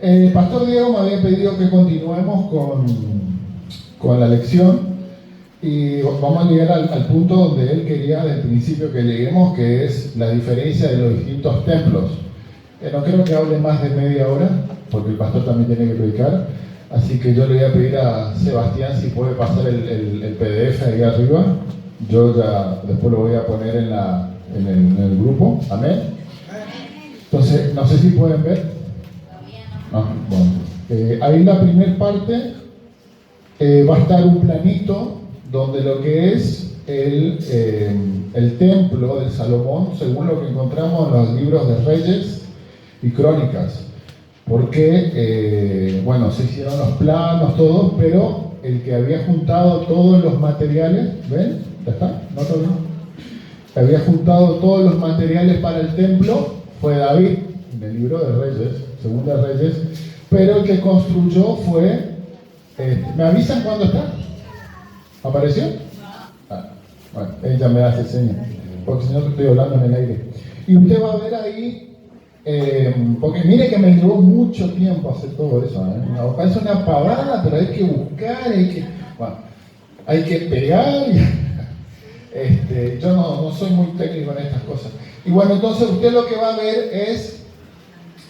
El pastor Diego me había pedido que continuemos con la lección y vamos a llegar al punto donde él quería desde el principio que lleguemos, que es la diferencia de los distintos templos. No creo que hable más de media hora, porque el pastor también tiene que predicar, así que yo le voy a pedir a Sebastián si puede pasar el PDF ahí arriba. Yo ya después lo voy a poner en el grupo. Amén. Entonces, no sé si pueden ver. Bueno. Ahí en la primera parte va a estar un planito donde lo que es el templo de Salomón, según lo que encontramos en los libros de Reyes y Crónicas. Porque, bueno, se hicieron los planos, todos, pero el que había juntado todos los materiales, ¿ven? ¿Ya está? ¿No está bien? Había juntado todos los materiales para el templo fue David, en el libro de Reyes, Segunda de Reyes, pero el que construyó fue, ¿me avisan cuándo está? ¿Apareció? Bueno, ella me hace señas, porque si no estoy hablando en el aire. Y usted va a ver ahí, porque mire que me llevó mucho tiempo hacer todo eso, parece una pavada, pero hay que buscar, hay que pegar. Yo no soy muy técnico en estas cosas. Y bueno, entonces usted lo que va a ver es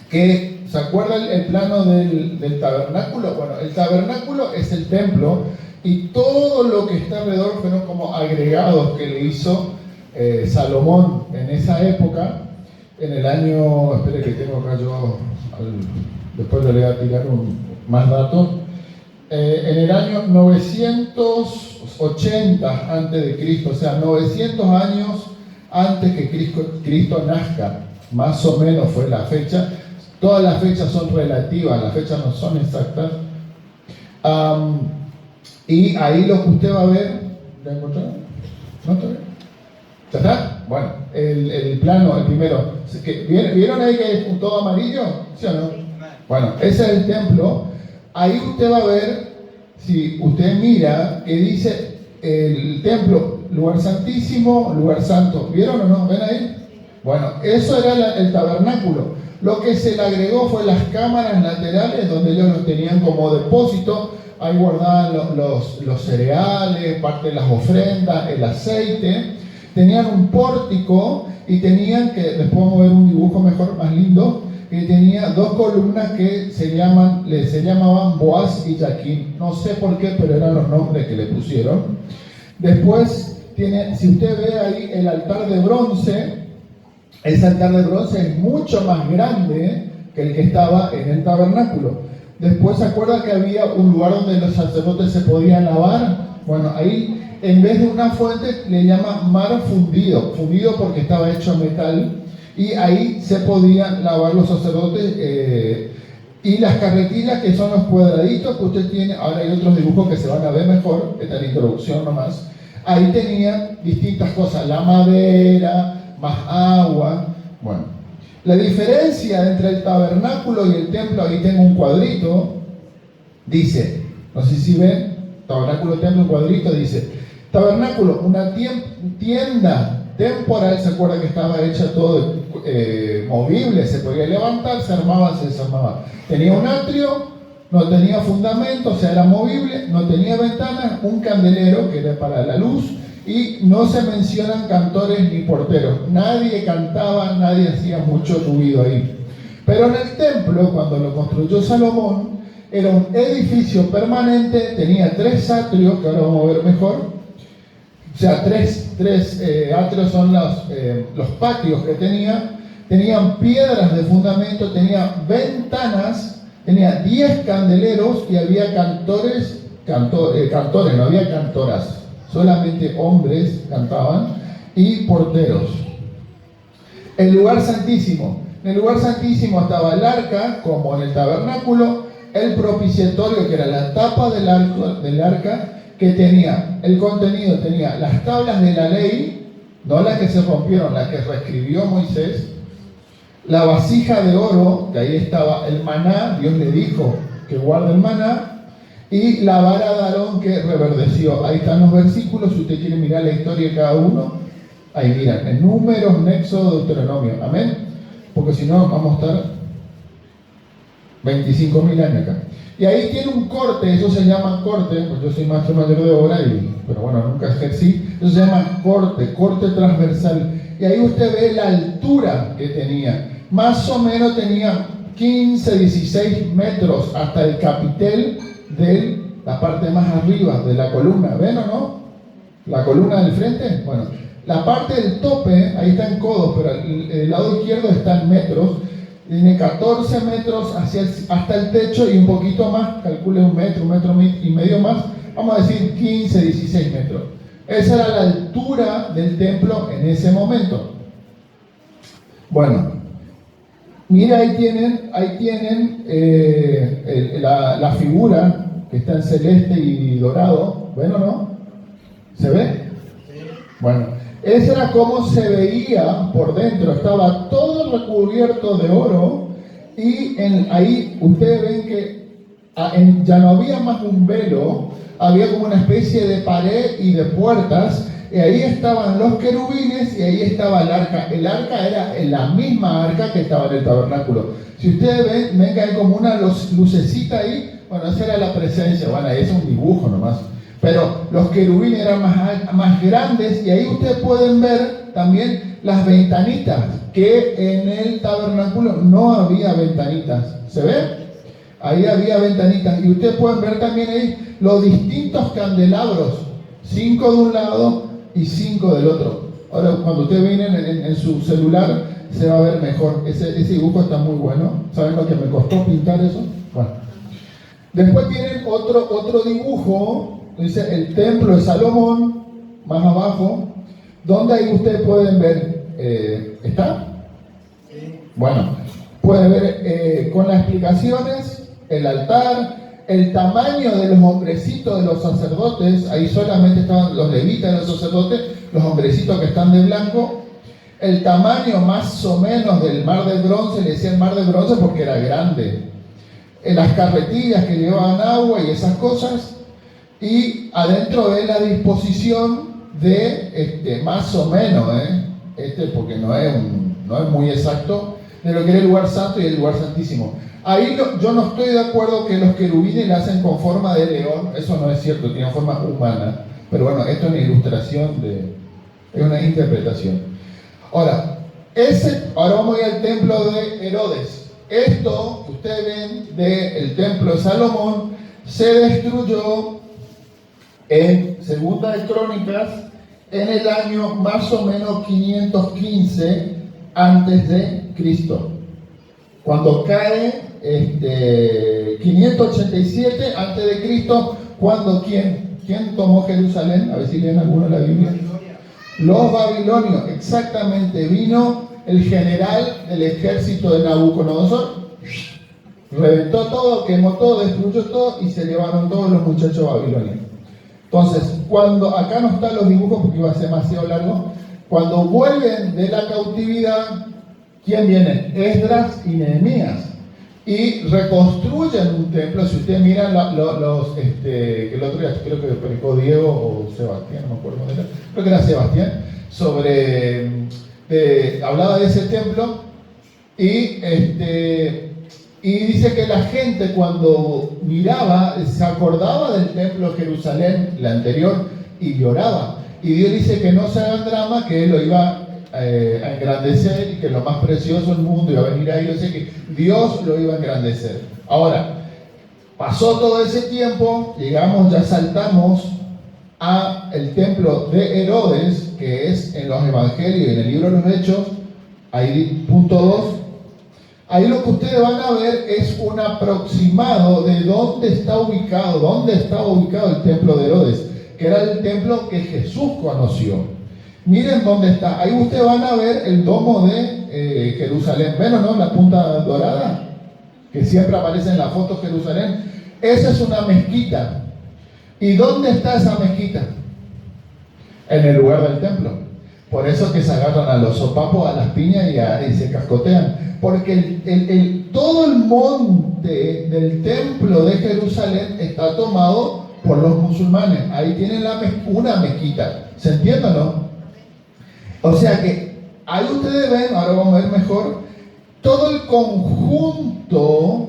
que, ¿se acuerda el plano del tabernáculo? Bueno, el tabernáculo es el templo y todo lo que está alrededor fueron como agregados que le hizo Salomón en esa época, en el año, espere que tengo acá yo, después le voy a tirar más datos, en el año 980 antes de Cristo, o sea, 900 años antes que Cristo nazca, más o menos fue la fecha. Todas las fechas son relativas, las fechas no son exactas. Y ahí lo que usted va a ver, ¿lo encontraron? ¿No está bien? ¿Ya está? Bueno, el plano, el primero. ¿Vieron ahí que es todo amarillo? ¿Sí o no? Bueno, ese es el templo. Ahí usted va a ver, si usted mira, que dice el templo, lugar santísimo, lugar santo. ¿Vieron o no? ¿Ven ahí? Bueno, eso era el tabernáculo. Lo que se le agregó fue las cámaras laterales donde ellos los tenían como depósito. Ahí guardaban los cereales, parte de las ofrendas, el aceite. Tenían un pórtico y tenían, que después vamos a ver un dibujo mejor, más lindo, que tenía dos columnas que se llamaban Boaz y Jaquín. No sé por qué, pero eran los nombres que le pusieron. Después tiene, si usted ve ahí el altar de bronce, ese altar de bronce es mucho más grande que el que estaba en el tabernáculo. Después, ¿se acuerda que había un lugar donde los sacerdotes se podían lavar? Bueno, ahí en vez de una fuente le llama mar fundido porque estaba hecho de metal, y ahí se podían lavar los sacerdotes. Y las carretillas, que son los cuadraditos que usted tiene, ahora hay otros dibujos que se van a ver mejor, esta es la introducción nomás. Ahí tenían distintas cosas, la madera, más agua. Bueno, la diferencia entre el tabernáculo y el templo, ahí tengo un cuadrito, dice, no sé si ven, tabernáculo, templo, cuadrito, dice, tabernáculo, una tienda temporal, se acuerda que estaba hecha todo movible, se podía levantar, se armaba, se desarmaba. Tenía un atrio, no tenía fundamento, o sea, era movible, no tenía ventanas, un candelero que era para la luz, y no se mencionan cantores ni porteros. Nadie cantaba, nadie hacía mucho ruido ahí. Pero en el templo, cuando lo construyó Salomón, era un edificio permanente, tenía 3 atrios, que ahora vamos a ver mejor. O sea, tres atrios son los patios que tenían piedras de fundamento, tenía ventanas, tenía 10 candeleros y había cantores, no había cantoras, solamente hombres cantaban, y porteros. El lugar santísimo. En el lugar santísimo estaba el arca, como en el tabernáculo, el propiciatorio, que era la tapa del arca, que tenía el contenido, tenía las tablas de la ley, no las que se rompieron, las que reescribió Moisés, la vasija de oro, que ahí estaba el maná, Dios le dijo que guarde el maná, y la vara de Aarón que reverdeció. Ahí están los versículos, si usted quiere mirar la historia de cada uno, ahí miran, en Números, Éxodo, Deuteronomio, amén, porque si no vamos a estar... 25.000 años acá. Y ahí tiene un corte, eso se llama corte, pues yo soy maestro mayor de obra, pero bueno, nunca ejercí, eso se llama corte transversal. Y ahí usted ve la altura que tenía. Más o menos tenía 15, 16 metros hasta el capitel de la parte más arriba de la columna. ¿Ven o no? La columna del frente. Bueno, la parte del tope, ahí está en codos, pero el lado izquierdo está en metros. Tiene 14 metros hasta el techo y un poquito más, calcule un metro y medio más, vamos a decir 15, 16 metros. Esa era la altura del templo en ese momento. Bueno, mira, ahí tienen la figura que está en celeste y dorado. ¿Ven o no? ¿Se ve? Bueno, ese era como se veía por dentro. Estaba todo recubierto de oro y ahí ustedes ven que ya no había más un velo, había como una especie de pared y de puertas. Y ahí estaban los querubines y ahí estaba el arca. El arca era la misma arca que estaba en el tabernáculo. Si ustedes ven que hay como una lucecita ahí, bueno, esa era la presencia. Bueno, ahí es un dibujo nomás. Pero los querubines eran más grandes y ahí ustedes pueden ver también las ventanitas, que en el tabernáculo no había ventanitas. ¿Se ve? Ahí había ventanitas y ustedes pueden ver también ahí los distintos candelabros, 5 de un lado y 5 del otro. Ahora, cuando ustedes vienen en su celular, se va a ver mejor. Ese dibujo está muy bueno. ¿Saben lo que me costó pintar eso? Bueno. Después tienen otro dibujo. Dice el templo de Salomón, más abajo, donde ahí ustedes pueden ver, ¿está? Sí. Bueno, pueden ver con las explicaciones, el altar, el tamaño de los hombrecitos de los sacerdotes, ahí solamente estaban los levitas de los sacerdotes, los hombrecitos que están de blanco, el tamaño más o menos del mar de bronce, le decían mar de bronce porque era grande, las carretillas que llevaban agua y esas cosas. Y adentro de la disposición de más o menos, porque no es muy exacto, de lo que era el lugar santo y el lugar santísimo. Ahí yo no estoy de acuerdo que los querubines la hacen con forma de león, eso no es cierto, tienen forma humana. Pero bueno, esto es una ilustración, es una interpretación. Ahora vamos a ir al templo de Herodes. Esto que ustedes ven del templo de Salomón se destruyó en Segunda de Crónicas, en el año más o menos 515 antes de Cristo. Cuando cae 587 antes de Cristo, cuando ¿quién tomó Jerusalén? A ver si leen alguno la Biblia. Los babilonios, exactamente. Vino el general del ejército de Nabucodonosor, reventó todo, quemó todo, destruyó todo y se llevaron todos los muchachos babilonios. Entonces, cuando acá no están los dibujos porque iba a ser demasiado largo, cuando vuelven de la cautividad, ¿quién viene? Esdras y Nehemías. Y reconstruyen un templo. Si ustedes miran el otro día creo que predicó Diego o Sebastián, no me acuerdo dónde era, creo que era Sebastián, hablaba de ese templo y dice que la gente cuando miraba, se acordaba del templo de Jerusalén, la anterior, y lloraba. Y Dios dice que no se hagan drama, que Él lo iba a engrandecer y que lo más precioso del mundo iba a venir ahí. Yo sé que Dios lo iba a engrandecer. Ahora, pasó todo ese tiempo, ya saltamos a el templo de Herodes, que es en los evangelios y en el libro de los Hechos, ahí punto 2. Ahí lo que ustedes van a ver es un aproximado de dónde estaba ubicado el templo de Herodes, que era el templo que Jesús conoció. Miren dónde está. Ahí ustedes van a ver el domo de Jerusalén. ¿Ven o no? La punta dorada, que siempre aparece en la foto Jerusalén. Esa es una mezquita. ¿Y dónde está esa mezquita? En el lugar del templo. Por eso que se agarran a los sopapos, a las piñas y se cascotean. Porque todo el monte del templo de Jerusalén está tomado por los musulmanes. Ahí tienen una mezquita. ¿Se entiende o no? O sea que ahí ustedes ven, ahora vamos a ver mejor, todo el conjunto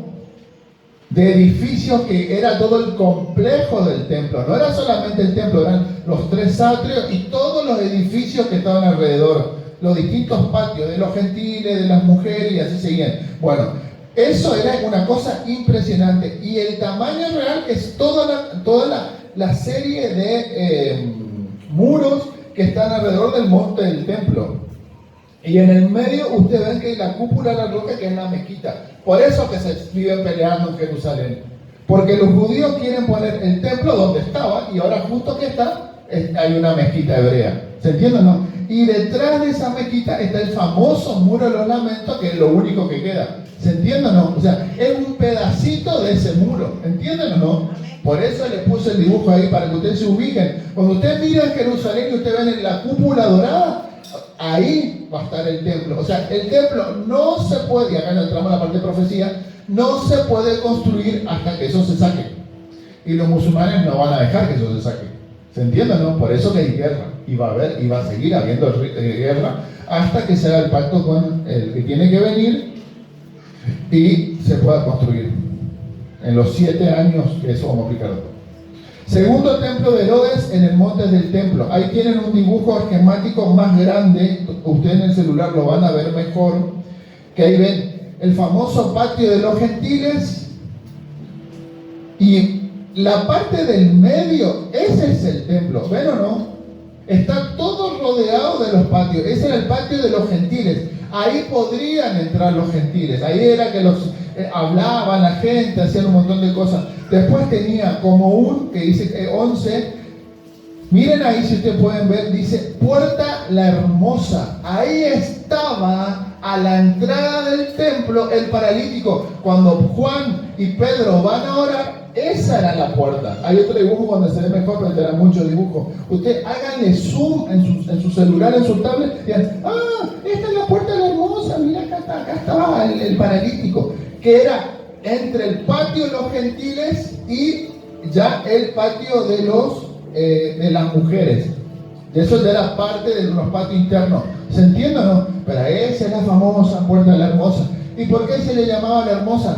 de edificios que era todo el complejo del templo. No era solamente el templo, eran los 3 atrios y todos los edificios que estaban alrededor, los distintos patios de los gentiles, de las mujeres y así seguían. Bueno, eso era una cosa impresionante. Y el tamaño real es toda la serie de muros que están alrededor del monte del templo. Y en el medio ustedes ven que hay la cúpula de la roca, que es la mezquita. Por eso que se viven peleando en Jerusalén. Porque los judíos quieren poner el templo donde estaba, y ahora justo que está, hay una mezquita hebrea. ¿Se entiende o no? Y detrás de esa mezquita está el famoso muro de los lamentos, que es lo único que queda. ¿Se entiende o no? O sea, es un pedacito de ese muro. ¿Entienden o no? Por eso le puse el dibujo ahí, para que ustedes se ubiquen. Cuando usted mira en Jerusalén y usted ven en la cúpula dorada, ahí va a estar el templo. O sea, el templo no se puede, y acá entramos a la parte de profecía, no se puede construir hasta que eso se saque. Y los musulmanes no van a dejar que eso se saque. ¿Se entiende, no? Por eso que hay guerra. Y va a seguir habiendo guerra hasta que se haga el pacto con el que tiene que venir y se pueda construir. En los 7 años que eso vamos a aplicar. Segundo templo de Herodes en el monte del templo. Ahí tienen un dibujo esquemático más grande. Ustedes en el celular lo van a ver mejor. Que ahí ven el famoso patio de los gentiles. Y la parte del medio, ese es el templo. ¿Ven o no? Está todo rodeado de los patios. Ese era el patio de los gentiles. Ahí podrían entrar los gentiles. Ahí era que los hablaban la gente, hacían un montón de cosas. Después tenía como que dice 11. Miren ahí, si ustedes pueden ver, dice Puerta la Hermosa. Ahí estaba a la entrada del templo el paralítico. Cuando Juan y Pedro van a orar, esa era la puerta. Hay otro dibujo donde se ve mejor, pero te da mucho dibujo. Usted háganle zoom en su celular, en su tablet, y digan, esta es la Puerta de la Hermosa, mira acá estaba el paralítico, que era entre el patio de los gentiles y ya el patio de las mujeres. Eso ya era parte de los patios internos. ¿Se entiende o no? Pero esa es la famosa Puerta de la Hermosa. ¿Y por qué se le llamaba la Hermosa?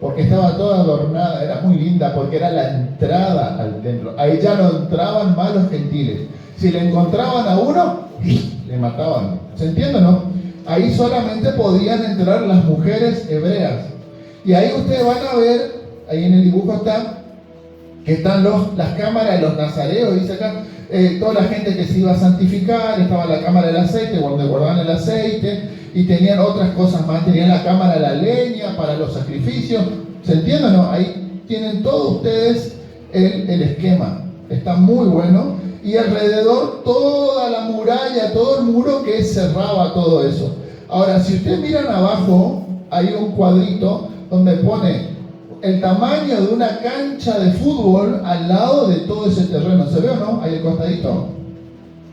Porque estaba toda adornada, era muy linda, porque era la entrada al templo. Ahí ya no entraban más los gentiles. Si le encontraban a uno, le mataban. ¿Se entiende o no? Ahí solamente podían entrar las mujeres hebreas. Y ahí ustedes van a ver, ahí en el dibujo está, que están las cámaras de los nazareos, dice acá, toda la gente que se iba a santificar, estaba la cámara del aceite, donde guardaban el aceite, y tenían otras cosas más, tenían la cámara de la leña para los sacrificios. ¿Se entiende o no? Ahí tienen todos ustedes el esquema, está muy bueno, y alrededor toda la muralla, todo el muro que cerraba todo eso. Ahora, si ustedes miran abajo, hay un cuadrito donde pone el tamaño de una cancha de fútbol al lado de todo ese terreno. ¿Se ve o no? Ahí el costadito.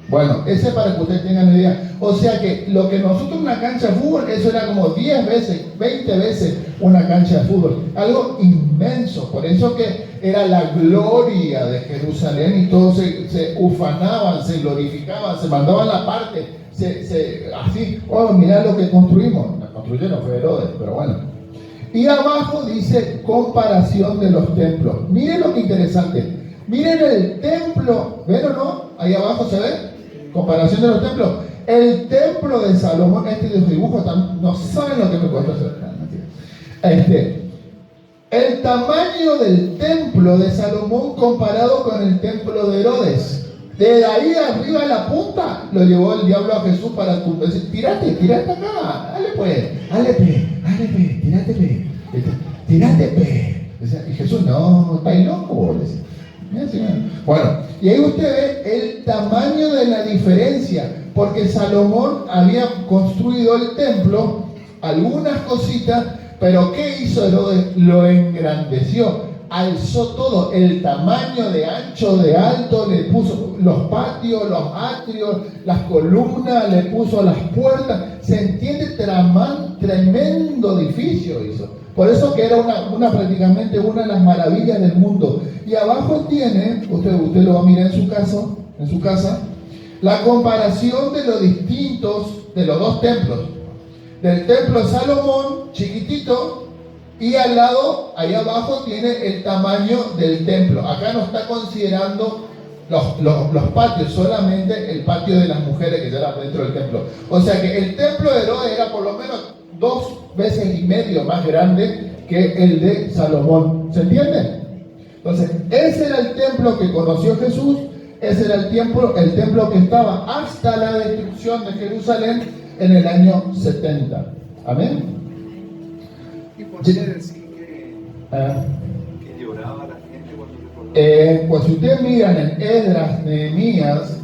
Bueno, ese para que ustedes tengan una idea. O sea que lo que nosotros una cancha de fútbol, eso era como 10 veces, 20 veces una cancha de fútbol. Algo inmenso. Por eso que era la gloria de Jerusalén y todos se ufanaban, se glorificaban, se mandaban la parte, así, mirá lo que construimos. La construyeron fue Herodes, pero bueno. Y abajo dice comparación de los templos. Miren lo que interesante. Miren el templo, ¿ven o no? Ahí abajo se ve. Comparación de los templos. El templo de Salomón, dibujo no saben lo que me cuesta hacer. El tamaño del templo de Salomón comparado con el templo de Herodes. De ahí arriba a la punta lo llevó el diablo a Jesús para decir, tirate acá, tirate. Y Jesús, no, estáis loco. Bueno, y ahí usted ve el tamaño de la diferencia, porque Salomón había construido el templo, algunas cositas, pero ¿qué hizo Herodes? Lo engrandeció. Alzó todo, el tamaño de ancho, de alto, le puso los patios, los atrios, las columnas, le puso las puertas. Se entiende, tremendo edificio hizo. Por eso que era prácticamente una de las maravillas del mundo. Y abajo tiene, usted lo va a mirar en su casa, la comparación de los distintos, de los dos templos. Del templo de Salomón, chiquitito, Y al lado, ahí abajo, tiene el tamaño del templo. Acá no está considerando los patios, solamente el patio de las mujeres que ya era dentro del templo. O sea que el templo de Herodes era por lo menos 2,5 veces más grande que el de Salomón. ¿Se entiende? Entonces, ese era el templo que conoció Jesús, ese era el templo que estaba hasta la destrucción de Jerusalén en el año 70. Amén. ¿Y por qué decir que lloraba la gente cuando recordaba? Pues si ustedes miran en Esdras, Nehemías,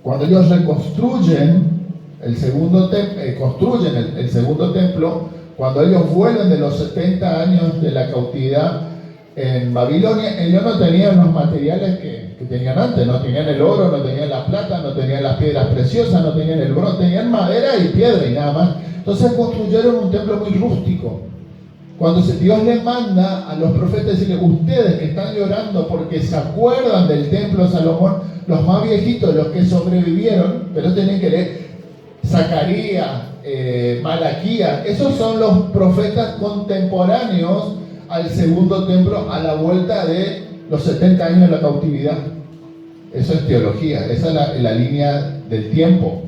cuando ellos reconstruyen el segundo templo, cuando ellos vuelven de los 70 años de la cautividad en Babilonia, ellos no tenían los materiales que tenían antes, no tenían el oro, no tenían la plata, no tenían las piedras preciosas, no tenían el bronce, tenían madera y piedra y nada más. Entonces construyeron un templo muy rústico. Cuando Dios les manda a los profetas decirles, ustedes que están llorando porque se acuerdan del templo de Salomón, los más viejitos, los que sobrevivieron, pero tienen que leer Zacarías, Malaquías, esos son los profetas contemporáneos al segundo templo a la vuelta de los 70 años de la cautividad. Eso es teología, esa es la línea del tiempo.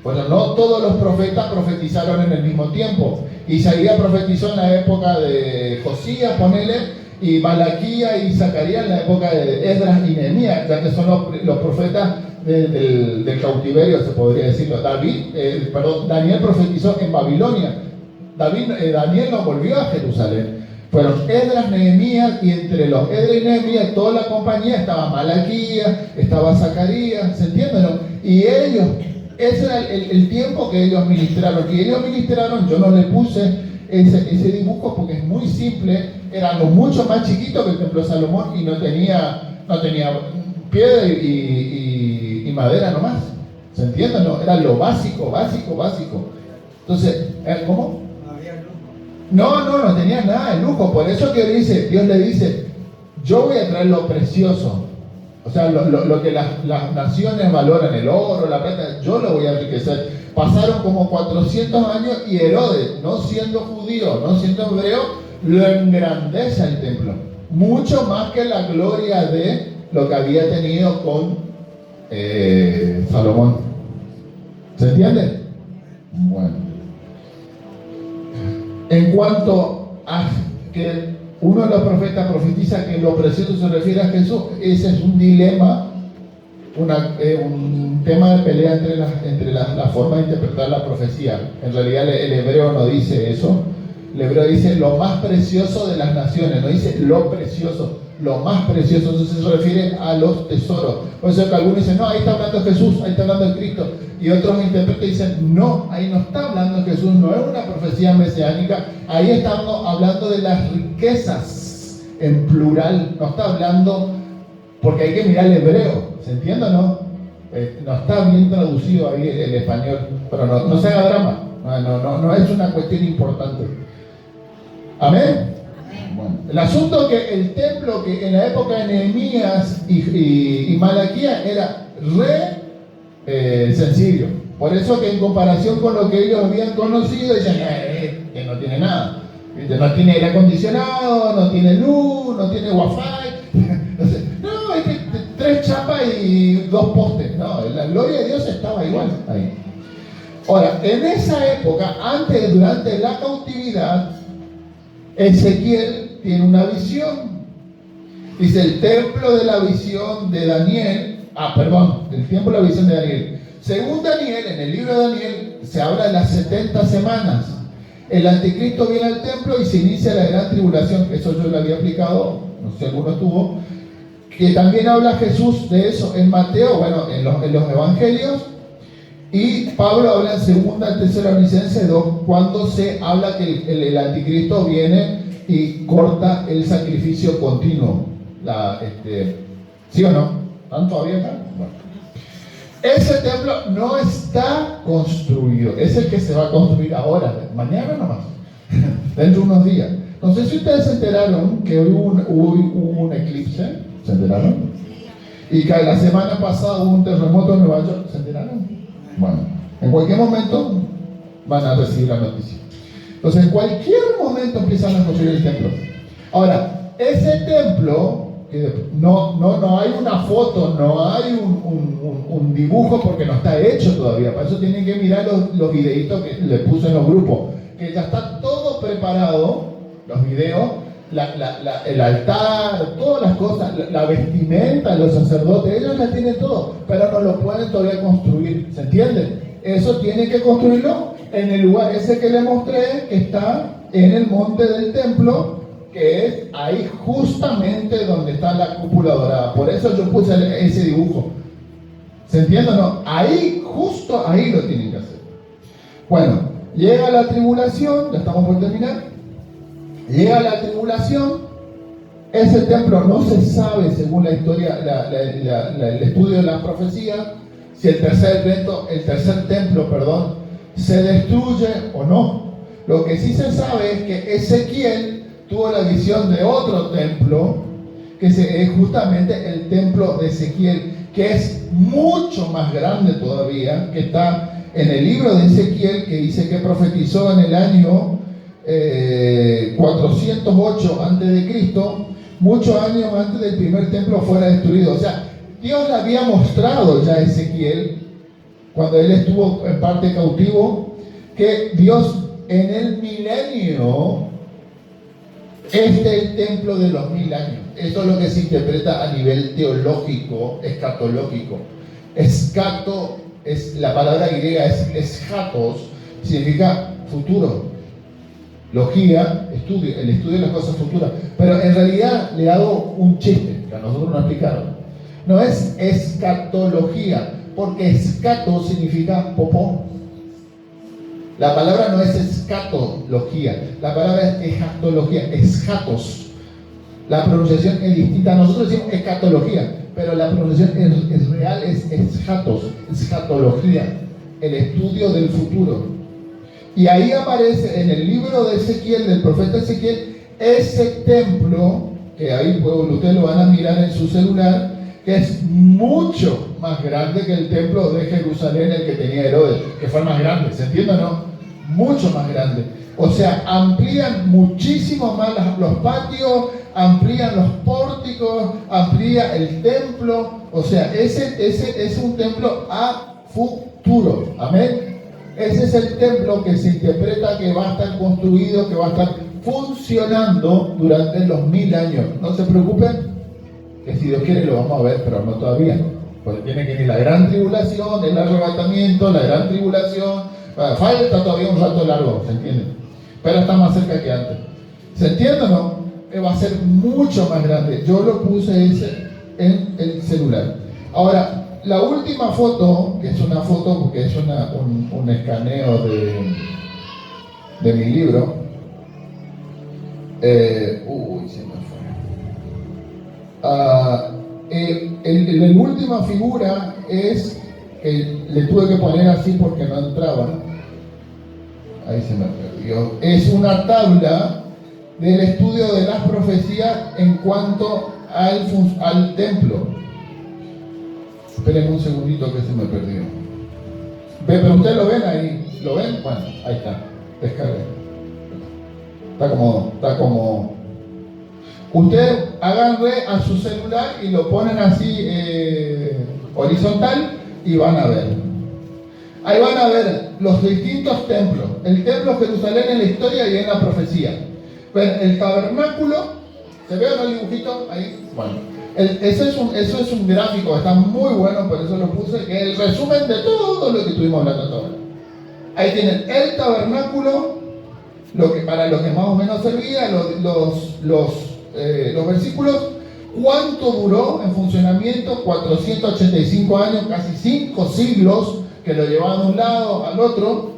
Bueno, no todos los profetas profetizaron en el mismo tiempo. Isaías profetizó en la época de Josías, ponele, y Malaquías y Zacarías en la época de Esdras y Nehemías, ya que son los profetas del cautiverio, se podría decirlo. Daniel profetizó en Babilonia. Daniel no volvió a Jerusalén. Fueron Esdras, Nehemías, y entre los Esdras y Nehemías, toda la compañía, estaba Malaquías, estaba Zacarías, ¿se entienden? Y ellos, ese era el tiempo que ellos ministraron. Y ellos ministraron, yo no le puse ese dibujo porque es muy simple, era algo mucho más chiquito que el templo de Salomón y no tenía piedra y madera nomás. ¿Se entiende? No, era lo básico. Entonces, ¿cómo? No tenía nada de lujo. Por eso que Dios le dice, yo voy a traer lo precioso. O sea, lo que las naciones valoran, el oro, la plata, yo lo voy a enriquecer. Pasaron como 400 años y Herodes, no siendo judío, no siendo hebreo, lo engrandece el templo. Mucho más que la gloria de lo que había tenido con Salomón. ¿Se entiende? Bueno. En cuanto a que uno de los profetas profetiza que lo precioso se refiere a Jesús, ese es un dilema, un tema de pelea entre la forma de interpretar la profecía. En realidad el hebreo no dice eso. El hebreo dice lo más precioso de las naciones, no dice lo precioso, lo más precioso. Entonces se refiere a los tesoros. Por eso que algunos dicen, no, ahí está hablando Jesús, ahí está hablando de Cristo. Y otros interpretan y dicen, no, ahí no está hablando Jesús, no es una profecía mesiánica, ahí está hablando de las riquezas en plural, no está hablando, porque hay que mirar el hebreo, ¿se entiende o no? No está bien traducido ahí el español, pero no se haga drama, no es una cuestión importante. Amén. Bueno, el asunto es que el templo que en la época de Nehemías y Malaquías era sencillo. Por eso que en comparación con lo que ellos habían conocido, decían que no tiene nada. No tiene aire acondicionado, no tiene luz, no tiene wifi. No, es que 3 chapas y 2 postes. No, la gloria de Dios estaba igual ahí. Ahora, en esa época, durante la cautividad, Ezequiel tiene una visión. Dice el templo de la visión de Daniel. El templo de la visión de Daniel. Según Daniel, en el libro de Daniel, se habla de las 70 semanas. El anticristo viene al templo y se inicia la gran tribulación. Eso yo lo había explicado, no sé si alguno estuvo. Que también habla Jesús de eso en Mateo, en los evangelios. Y Pablo habla en 2 Tesalonicenses 2, cuando se habla que el anticristo viene y corta el sacrificio continuo. ¿Sí o no? ¿Están todavía acá? Bueno. Ese templo no está construido, es el que se va a construir ahora, mañana nomás, dentro de unos días. No sé si ustedes se enteraron que hoy hubo un eclipse, ¿se enteraron? Y que la semana pasada hubo un terremoto en Nueva York, ¿se enteraron? Bueno, en cualquier momento van a recibir la noticia. Entonces, en cualquier momento empiezan a construir el templo. Ahora, ese templo, que no hay una foto, no hay un dibujo porque no está hecho todavía. Para eso tienen que mirar los videitos que les puse en los grupos, que ya está todo preparado, los videos, el altar, todas las cosas, la vestimenta, los sacerdotes, ellos ya tienen todo, pero no lo pueden todavía construir, ¿se entiende? Eso tienen que construirlo en el lugar ese que les mostré, que está en el monte del templo, que es ahí justamente donde está la cúpula dorada. Por eso yo puse ese dibujo. ¿Se entiende o no? Ahí, justo ahí lo tienen que hacer. Bueno, llega la tribulación, ya estamos por terminar. Llega la tribulación, ese templo no se sabe, según la historia, el estudio de la profecía, si el tercer templo, se destruye o no. Lo que sí se sabe es que Ezequiel tuvo la visión de otro templo, que es justamente el templo de Ezequiel, que es mucho más grande todavía, que está en el libro de Ezequiel, que dice que profetizó en el año 408 a.C., muchos años antes del primer templo fuera destruido. O sea, Dios le había mostrado ya a Ezequiel, cuando él estuvo en parte cautivo, que Dios en el milenio es el templo de los 1000 años. Eso es lo que se interpreta a nivel teológico, escatológico. Escato, la palabra griega es eschatos, significa futuro. Logía, estudio, el estudio de las cosas futuras. Pero en realidad le hago un chiste, que a nosotros nos explicaron. No es escatología, porque escato significa popó. La palabra no es escatología, la palabra es escatología, eschatos. La pronunciación es distinta. Nosotros decimos escatología, pero la pronunciación es real, es eschatos, escatología, el estudio del futuro. Y ahí aparece en el libro de Ezequiel, del profeta Ezequiel, ese templo, que ahí ustedes lo van a mirar en su celular, que es mucho más grande que el templo de Jerusalén, el que tenía Herodes, que fue el más grande, ¿se entiende o no? Mucho más grande. O sea, amplían muchísimo más los patios, amplían los pórticos, amplía el templo. O sea, ese es un templo a futuro. Amén. Ese es el templo que se interpreta que va a estar construido, que va a estar funcionando durante los 1000 años. No se preocupen, que si Dios quiere lo vamos a ver, pero no todavía. Porque tiene que venir la gran tribulación, el arrebatamiento, la gran tribulación. Falta todavía un rato largo, ¿se entiende? Pero está más cerca que antes. ¿Se entiende o no? Va a ser mucho más grande. Yo lo puse ese en el celular. Ahora, la última foto, que es una foto porque es un escaneo de mi libro. Se me fue. La última figura es que le tuve que poner así porque no entraba. Ahí se me perdió. Es una tabla del estudio de las profecías en cuanto al templo. Esperen un segundito que se me perdió. Pero ustedes lo ven ahí. ¿Lo ven? Bueno, ahí está. Descarguen. Está como. Ustedes agarren a su celular y lo ponen así horizontal y van a ver. Ahí van a ver los distintos templos. El templo de Jerusalén en la historia y en la profecía. Ven el tabernáculo. ¿Se ve el dibujito? Ahí. Bueno. Eso es un gráfico, está muy bueno, por eso lo puse, que es el resumen de todo lo que estuvimos hablando hasta ahora. Ahí tienen el tabernáculo, para lo que más o menos servía, los versículos, cuánto duró en funcionamiento, 485 años, casi 5 siglos, que lo llevaban de un lado al otro.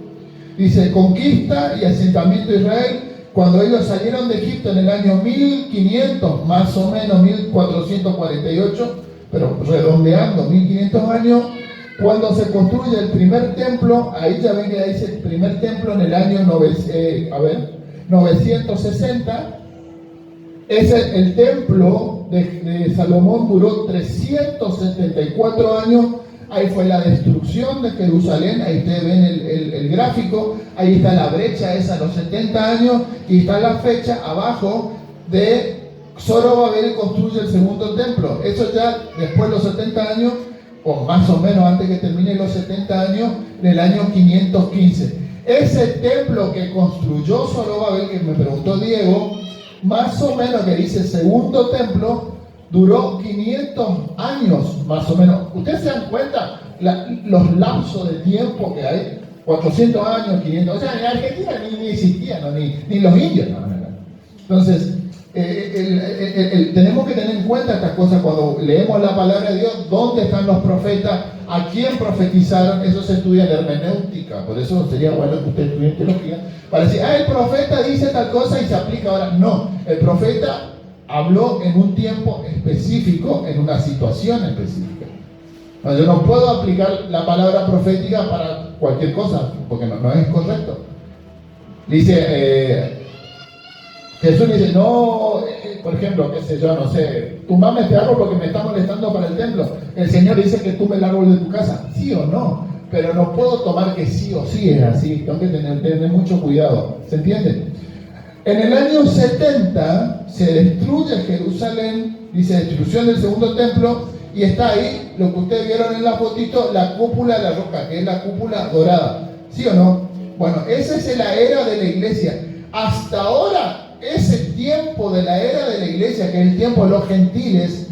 Dice, conquista y asentamiento de Israel, cuando ellos salieron de Egipto en el año 1500, más o menos 1448, pero redondeando 1500 años, cuando se construye el primer templo, ahí ya ven que dice el primer templo en el año 960, el templo de Salomón duró 374 años ahí fue la destrucción de Jerusalén, ahí ustedes ven el gráfico, ahí está la brecha esa, los 70 años, y está la fecha abajo de Zorobabel construye el segundo templo. Eso ya después de los 70 años, o más o menos antes que termine los 70 años, en el año 515. Ese templo que construyó Zorobabel, que me preguntó Diego, más o menos que dice segundo templo, duró 500 años, más o menos. ¿Ustedes se dan cuenta los lapsos de tiempo que hay? 400 años, 500. O sea, en Argentina ni existían, ¿no? ni los indios. No. Entonces, tenemos que tener en cuenta estas cosas cuando leemos la palabra de Dios. ¿Dónde están los profetas? ¿A quién profetizaron? Eso se estudia en hermenéutica. Por eso sería bueno que usted estudie teología para decir, el profeta dice tal cosa y se aplica ahora. No, el profeta habló en un tiempo específico, en una situación específica. No, yo no puedo aplicar la palabra profética para cualquier cosa, porque no es correcto. Dice, Jesús dice, no, por ejemplo, qué sé yo, no sé, tumbame este árbol porque me está molestando para el templo. El Señor dice que tumbe el árbol de tu casa, sí o no, pero no puedo tomar que sí o sí es así, tengo que tener mucho cuidado, ¿se entiende? En el año 70 se destruye Jerusalén, dice destrucción del segundo templo, y está ahí lo que ustedes vieron en la fotito, la cúpula de la roca, que es la cúpula dorada, ¿sí o no? Bueno, esa es la era de la iglesia. Hasta ahora, ese tiempo de la era de la iglesia, que es el tiempo de los gentiles,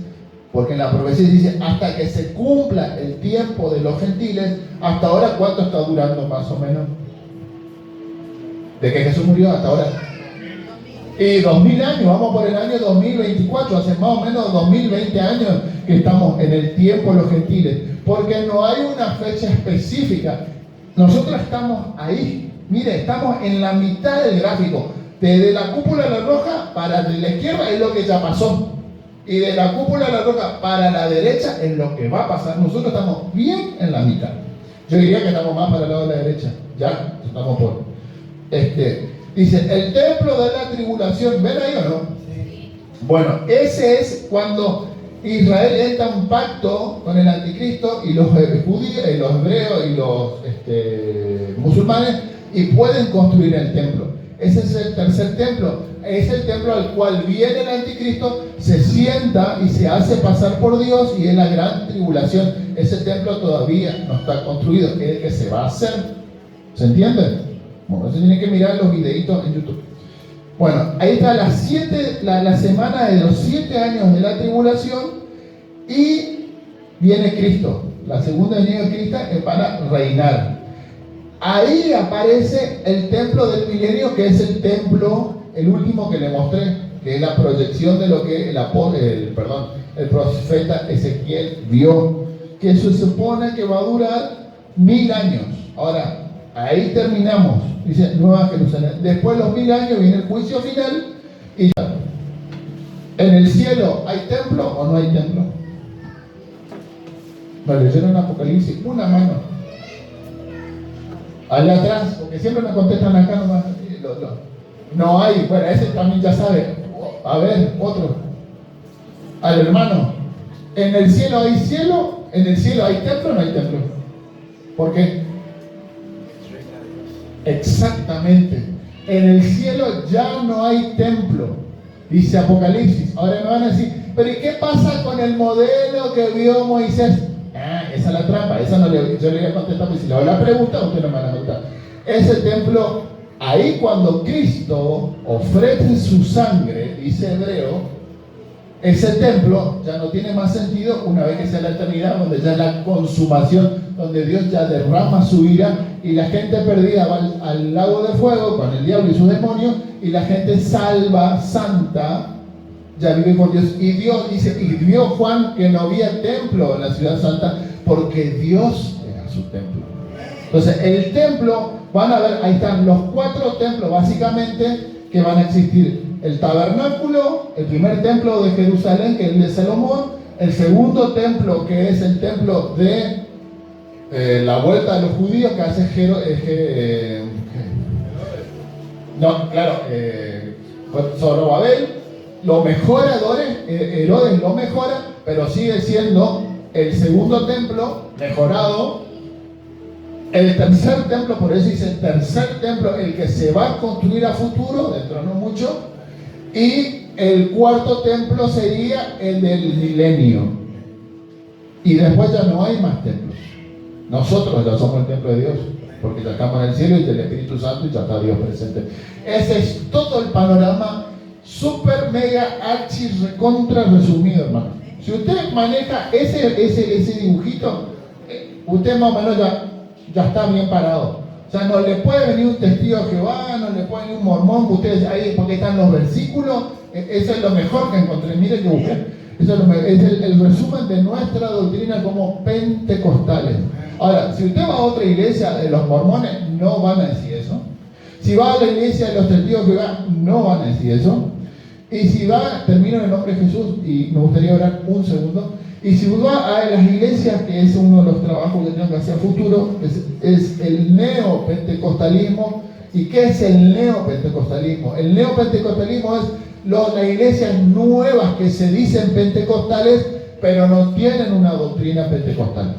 porque en la profecía dice, hasta que se cumpla el tiempo de los gentiles, hasta ahora, ¿cuánto está durando más o menos? De que Jesús murió hasta ahora. Y 2000 años, vamos por el año 2024, hace más o menos 2020 años que estamos en el tiempo de los gentiles, porque no hay una fecha específica. Nosotros estamos ahí, mire, estamos en la mitad del gráfico. Desde la cúpula de la roca para la izquierda es lo que ya pasó. Y de la cúpula de la roca para la derecha es lo que va a pasar. Nosotros estamos bien en la mitad. Yo diría que estamos más para el lado de la derecha. Ya, estamos por... dice, el templo de la tribulación, ¿ven ahí o no? Sí. Bueno, ese es cuando Israel entra en un pacto con el anticristo y los judíos, y los hebreos y los musulmanes, y pueden construir el templo. Ese es el tercer templo. Es el templo al cual viene el anticristo, se sienta y se hace pasar por Dios, y es la gran tribulación. Ese templo todavía no está construido, es el que se va a hacer. ¿Se entiende? Bueno, se tienen que mirar los videitos en YouTube. Bueno, ahí está la semana de los 7 años de la tribulación, y viene Cristo. La segunda venida de Cristo es para reinar. Ahí aparece el templo del milenio, que es el templo, el último que le mostré, que es la proyección de lo que el profeta Ezequiel vio, que se supone que va a durar 1000 años. Ahora, ahí terminamos, dice Nueva Jerusalén. Después de los 1000 años viene el juicio final, y ya. ¿En el cielo hay templo o no hay templo? ¿Me leyeron Apocalipsis? Una mano. Allá atrás, porque siempre me contestan acá nomás. No hay, bueno, ese también ya sabe. A ver, otro. Al hermano. ¿En el cielo hay cielo? ¿En el cielo hay templo o no hay templo? ¿Por qué? Exactamente. En el cielo ya no hay templo, dice Apocalipsis. Ahora me van a decir, pero ¿y qué pasa con el modelo que vio Moisés? Esa es la trampa, esa no yo le voy a contestar, porque si le hago la pregunta, usted no me va a contestar. Ese templo, ahí cuando Cristo ofrece su sangre, dice Hebreo, ese templo ya no tiene más sentido una vez que sea la eternidad, donde ya es la consumación, donde Dios ya derrama su ira, y la gente perdida va al lago de fuego con el diablo y sus demonios, y la gente salva, santa, ya vive con Dios. Y Dios dice, y vio Juan que no había templo en la ciudad santa, porque Dios era su templo. Entonces el templo, van a ver, ahí están los 4 templos básicamente que van a existir. El tabernáculo, el primer templo de Jerusalén, que es el de Salomón. El segundo templo, que es el templo de la vuelta de los judíos, que hace Zorobabel. Lo mejora Herodes lo mejora, pero sigue siendo el segundo templo mejorado, el tercer templo, por eso dice el tercer templo, el que se va a construir a futuro, dentro no mucho, y el cuarto templo sería el del milenio. Y después ya no hay más templos. Nosotros ya somos el templo de Dios, porque ya estamos en el cielo y del Espíritu Santo y ya está Dios presente. Ese es todo el panorama super, mega, archi, recontra resumido, hermano. Si usted maneja ese dibujito, usted más o menos ya está bien parado. O sea, no le puede venir un testigo de Jehová, no le puede venir un mormón, ustedes ahí, porque están los versículos, eso es lo mejor que encontré. Mire que busqué. Eso es el resumen de nuestra doctrina como pentecostales. Ahora, si usted va a otra iglesia de los mormones, no van a decir eso. Si va a la iglesia de los testigos de Jehová, no van a decir eso. Y si va, termino en el nombre de Jesús y me gustaría orar un segundo. Y si va a las iglesias, que es uno de los trabajos que tengo que hacer a futuro, es el neopentecostalismo. ¿Y qué es el neopentecostalismo? El neopentecostalismo es las iglesias nuevas que se dicen pentecostales, pero no tienen una doctrina pentecostal.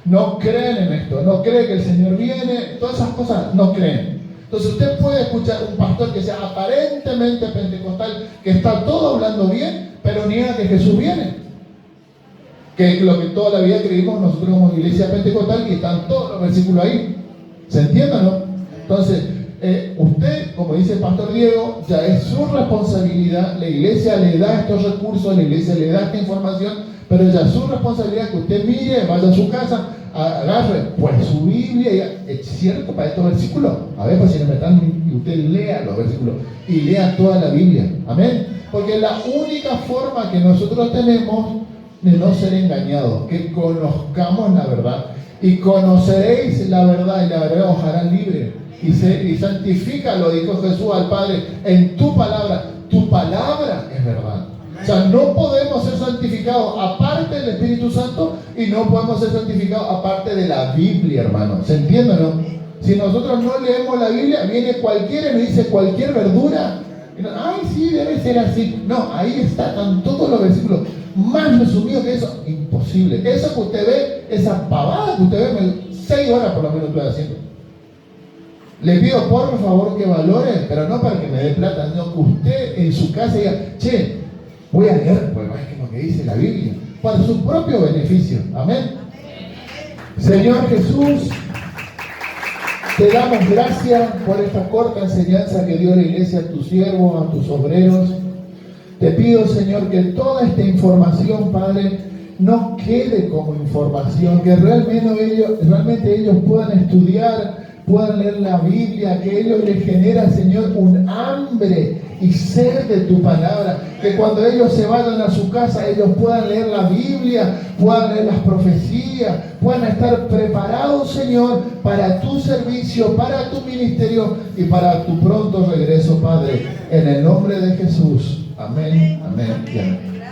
No creen en esto, no creen que el Señor viene, todas esas cosas no creen. Entonces usted puede escuchar un pastor que sea aparentemente pentecostal, que está todo hablando bien, pero niega que Jesús viene. Que es lo que toda la vida creímos nosotros como iglesia pentecostal, y están todos los versículos ahí. ¿Se entiende, no? Entonces, usted, como dice el pastor Diego, ya es su responsabilidad. La iglesia le da estos recursos, la iglesia le da esta información, pero ya es su responsabilidad que usted mire, vaya a su casa, agarre pues su Biblia y diga, ¿es cierto para estos versículos? A ver, pues si no me están, y usted lea los versículos y lea toda la Biblia. Amén. Porque la única forma que nosotros tenemos de no ser engañados, que conozcamos la verdad. Y conoceréis la verdad, y la verdad os hará libre. Y santifica, lo dijo Jesús al Padre, en tu palabra. Tu palabra es verdad. O sea, no podemos ser santificados aparte del Espíritu Santo, y no podemos ser santificados aparte de la Biblia, hermano. ¿Se entiende, no? Si nosotros no leemos la Biblia, viene cualquiera y nos dice cualquier verdura. Y no, ay, sí, debe ser así. No, ahí están todos los versículos. Más resumido que eso, imposible. Eso que usted ve, esa pavada que usted ve, 6 horas por lo menos estoy haciendo. Le pido por favor que valore, pero no para que me dé plata, sino que usted en su casa diga, che, voy a leer, pues es lo que dice la Biblia, para su propio beneficio. Amén. Señor Jesús, te damos gracias por esta corta enseñanza que dio la iglesia a tus siervos, a tus obreros. Te pido, Señor, que toda esta información, Padre, no quede como información, que realmente ellos puedan estudiar, puedan leer la Biblia, que ellos les genera, Señor, un hambre y sed de tu palabra, que cuando ellos se vayan a su casa, ellos puedan leer la Biblia, puedan leer las profecías, puedan estar preparados, Señor, para tu servicio, para tu ministerio y para tu pronto regreso, Padre, en el nombre de Jesús. Amén, amén y amén.